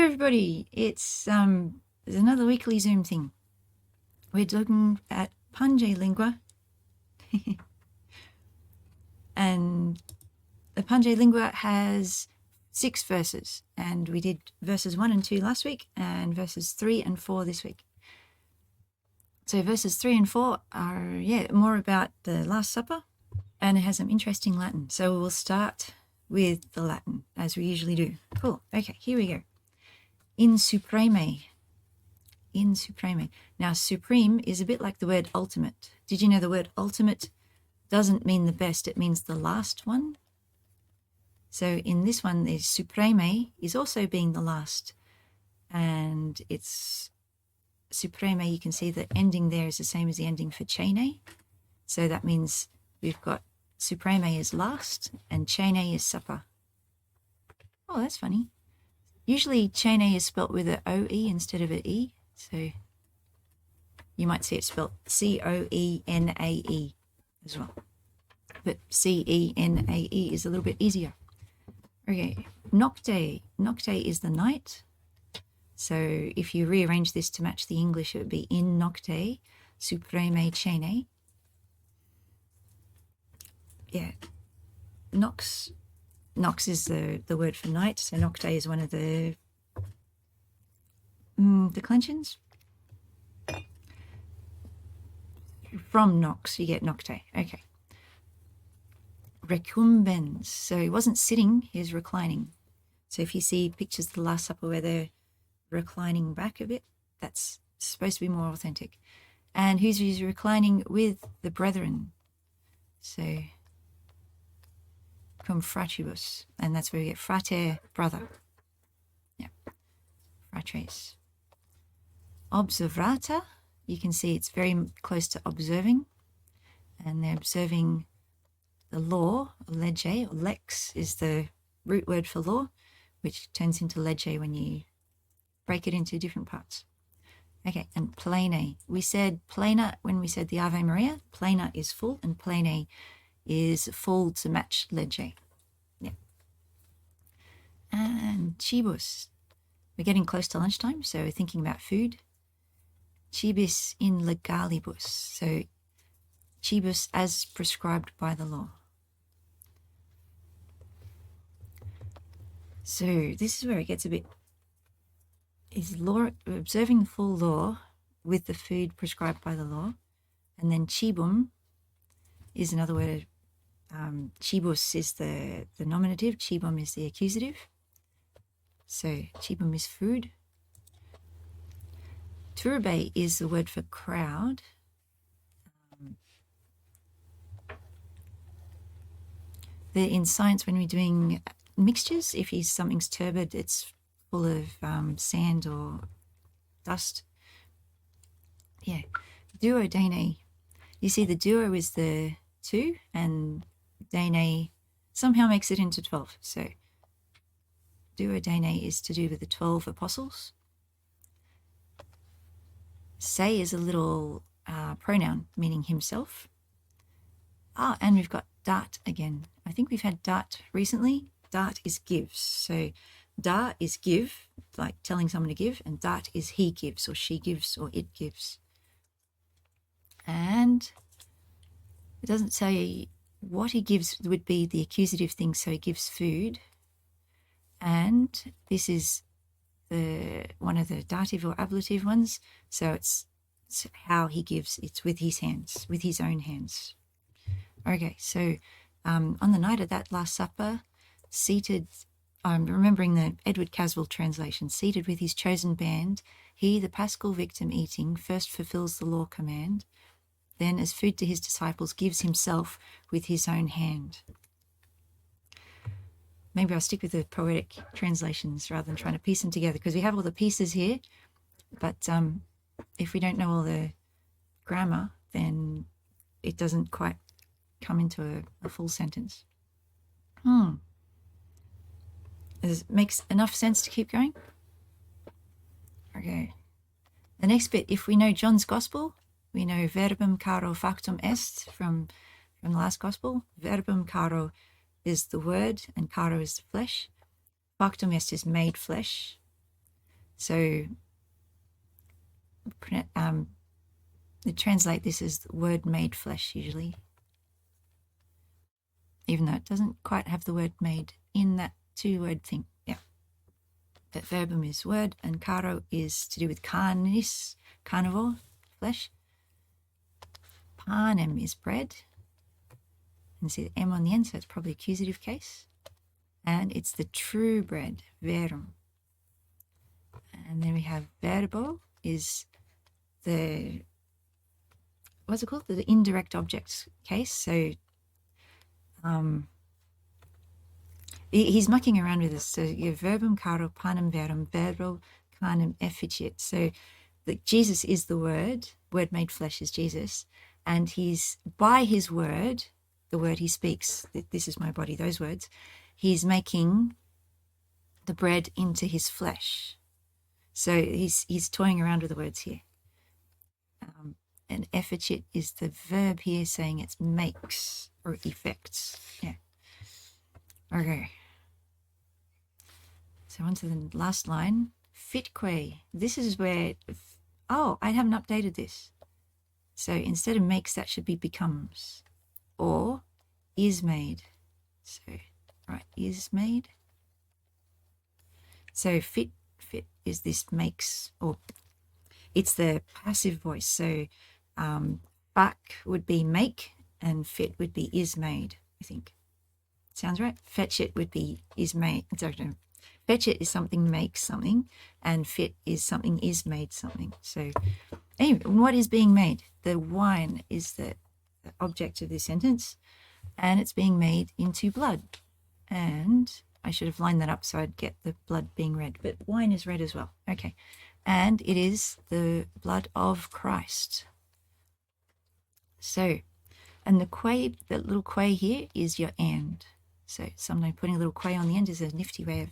everybody, it's another weekly Zoom thing. We're looking at Pange Lingua. And the Pange Lingua has 6 verses, and we did verses 1 and 2 last week and verses 3 and 4 this week. So verses 3 and 4 are more about the Last Supper, and it has some interesting Latin. So we'll start with the Latin as we usually do. Cool. Okay, here we go. In supreme. In supreme. Now, supreme is a bit like the word ultimate. Did you know the word ultimate doesn't mean the best, it means the last one? So in this one, the supreme is also being the last. And it's supreme, you can see the ending there is the same as the ending for chene. So that means we've got supreme is last and chene is supper. Oh, that's funny. Usually chene is spelt with an O-E instead of an E. So you might see it spelt C-O-E-N-A-E as well. But C-E-N-A-E is a little bit easier. Okay, nocte. Nocte is the night. So if you rearrange this to match the English, it would be in nocte, supreme chene. Yeah, nox. Nox is the word for night. So nocte is one of the declensions. From nox, you get nocte. Okay. Recumbens. So he wasn't sitting, he was reclining. So if you see pictures of the Last Supper where they're reclining back a bit, that's supposed to be more authentic. And he's reclining with the brethren. So cum fratibus, and that's where we get frater, brother. Yeah, fratres. Observata, you can see it's very close to observing, and they're observing the law, lege, or lex is the root word for law, which turns into lege when you break it into different parts. Okay, and plene. We said plena when we said the Ave Maria. Plena is full, and plene is full to match lege. Yeah. And cibus. We're getting close to lunchtime, so we're thinking about food. Cibis in legalibus. So cibus as prescribed by the law. So this is where it gets a bit, is law, observing the full law with the food prescribed by the law. And then cibum is another word. Cibus is the nominative, cibum is the accusative. So cibum is food. Turbe is the word for crowd. In science, when we're doing mixtures, if something's turbid, it's full of sand or dust. Yeah. Duodene. You see the duo is the 2, and dene somehow makes it into 12. So duodene is to do with the 12 apostles. Se is a little pronoun meaning himself. And we've got dat again. I think we've had dat recently. Dat is gives. So da is give, like telling someone to give, and dat is he gives or she gives or it gives. And it doesn't say what he gives would be the accusative thing, so he gives food. And this is one of the dative or ablative ones, so it's how he gives, it's with his hands, with his own hands. Okay, so on the night of that Last Supper, seated, I'm remembering the Edward Caswell translation, seated with his chosen band, he, the paschal victim eating, first fulfills the law command, then as food to his disciples gives himself with his own hand. Maybe I'll stick with the poetic translations rather than trying to piece them together, because we have all the pieces here, but if we don't know all the grammar, then it doesn't quite come into a full sentence. It makes enough sense to keep going? Okay. The next bit, if we know John's Gospel, we know verbum caro factum est from the last Gospel. Verbum caro is the word, and caro is the flesh. Factum est is made flesh. So they translate this as the word made flesh usually, even though it doesn't quite have the word made in that two-word thing. Yeah. But verbum is word, and caro is to do with carnis, carnivore, flesh. Panem is bread. And see the M on the end, so it's probably accusative case. And it's the true bread, verum. And then we have verbo is the, what's it called? The indirect object case. So he's mucking around with this. So you have verbum caro panem verum, verbo canem efficit. So Jesus is the word made flesh is Jesus. And he's, by his word, the word he speaks, this is my body, those words, he's making the bread into his flesh. So he's toying around with the words here. And efficit is the verb here saying it makes or effects. Yeah. Okay. So on to the last line. Fitque. This is where, I haven't updated this. So instead of makes, that should be becomes. Or is made. So, right, is made. So fit is this makes, or it's the passive voice. So back would be make, and fit would be is made, I think. Sounds right. Fetch it would be is made. Sorry, fetch it is something makes something, and fit is something is made something. So anyway, what is being made? The wine is the object of this sentence, and it's being made into blood. And I should have lined that up so I'd get the blood being red, but wine is red as well. Okay. And it is the blood of Christ. So, and the quay, that little quay here is your and. So sometimes putting a little quay on the end is a nifty way of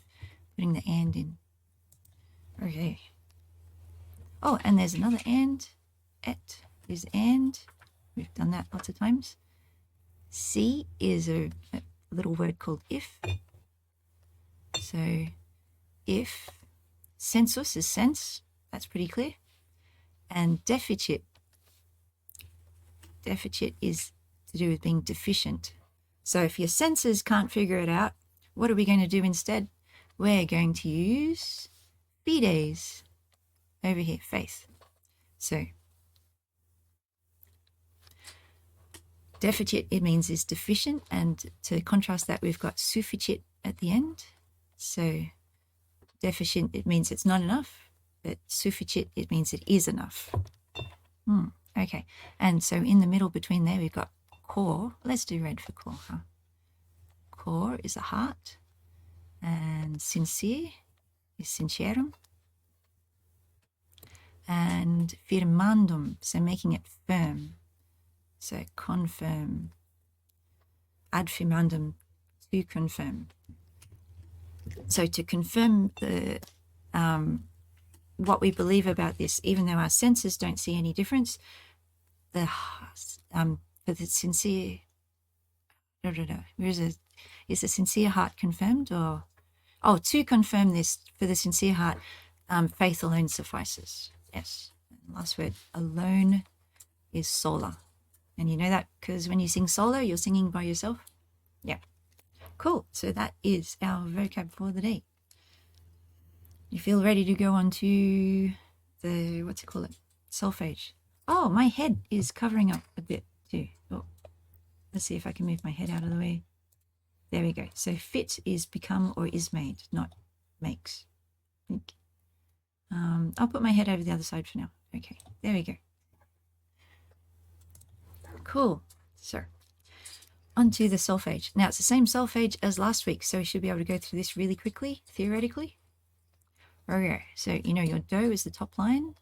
putting the and in. Okay. Oh, and there's another and. Et is and. We've done that lots of times. Si is a little word called if. So if, sensus is sense, that's pretty clear. And deficit is to do with being deficient. So if your senses can't figure it out, what are we going to do instead? We're going to use fides over here, faith. So deficit, it means is deficient, and to contrast that, we've got sufficit at the end. So deficient, it means it's not enough, but sufficit, it means it is enough. Okay, and so in the middle between there, we've got core. Let's do red for core, huh? Core is a heart, and sincere is sincerum, and firmandum, so making it firm. So confirm, ad firmandum, to confirm. So to confirm the what we believe about this, even though our senses don't see any difference, the for the sincere, is the sincere heart confirmed, or to confirm this for the sincere heart, faith alone suffices. Yes. And last word, alone, is sola. And you know that because when you sing solo, you're singing by yourself. Yeah. Cool. So that is our vocab for the day. You feel ready to go on to the, what's it called? Solfege. Oh, my head is covering up a bit too. Oh, let's see if I can move my head out of the way. There we go. So fit is become or is made, not makes. I think. I'll put my head over the other side for now. Okay, there we go. Cool. So onto the solfege. Now it's the same solfege as last week, so we should be able to go through this really quickly, theoretically. Okay, so you know your do is the top line,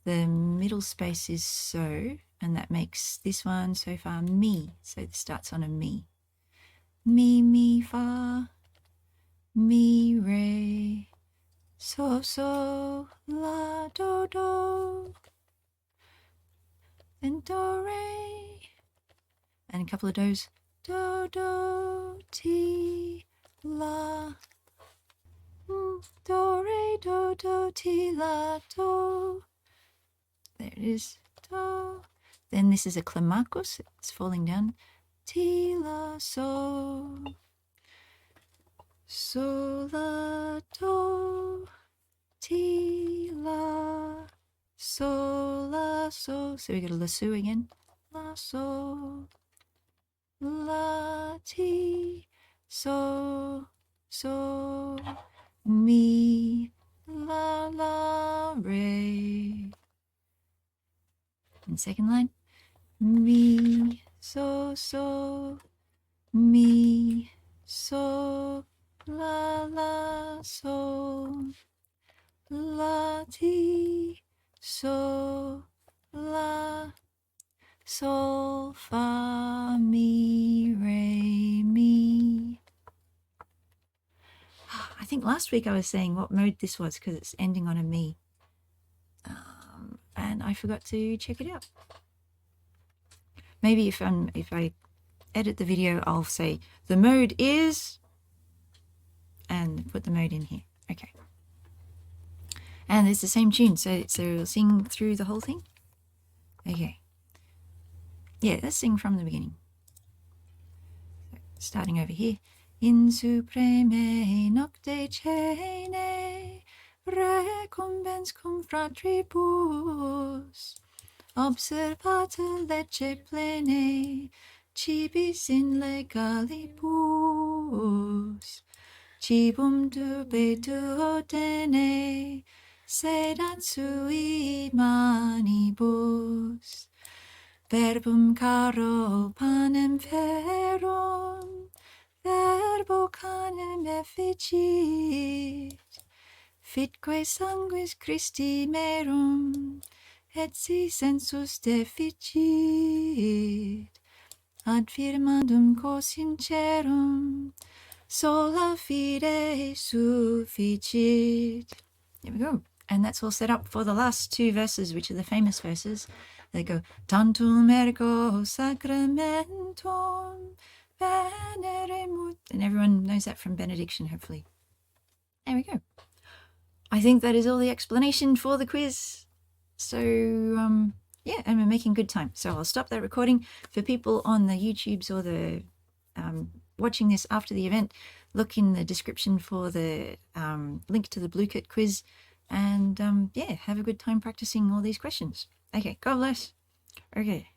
the middle space is so, and that makes this one so far mi. So it starts on a mi. Mi, mi, fa, mi, re, so, so, la, do, do, then do, re, and a couple of do's, do, do, ti, la, do, re, re, do, do, ti, la, do. There it is, do. Then this is a climacus, it's falling down. Ti, la, so. So, la, do. Ti, la, so, la, so. So we got a la, so again. La, so. La, ti, so, so, mi, la, la, re. And second line, mi, so, so, mi, so, la, la, so, la, ti, so, la, sol, fa, mi, re, mi. I think last week I was saying what mode this was because it's ending on a mi. And I forgot to check it out. Maybe if I edit the video, I'll say the mode is, and put the mode in here. Okay. And it's the same tune, so we'll sing through the whole thing. Okay. Yeah, let's sing from the beginning. Starting over here. In supreme nocte cene recombens cum fratribus observata lege plene cibis in legalibus cibum dube duodene sedat sui manibus verbum caro panem ferum verbo canem efficit fitque sanguis Christi merum et si sensus deficit ad firmandum cos sincerum sola fide sufficit. There we go. And that's all set up for the last two verses, which are the famous verses. They go, tantum ergo sacramentum veneremut. And everyone knows that from benediction, hopefully. There we go. I think that is all the explanation for the quiz. So, yeah, and we're making good time. So I'll stop that recording. For people on the YouTubes or the watching this after the event, look in the description for the link to the Blooket quiz. And, yeah, have a good time practicing all these questions. Okay, God bless. Okay.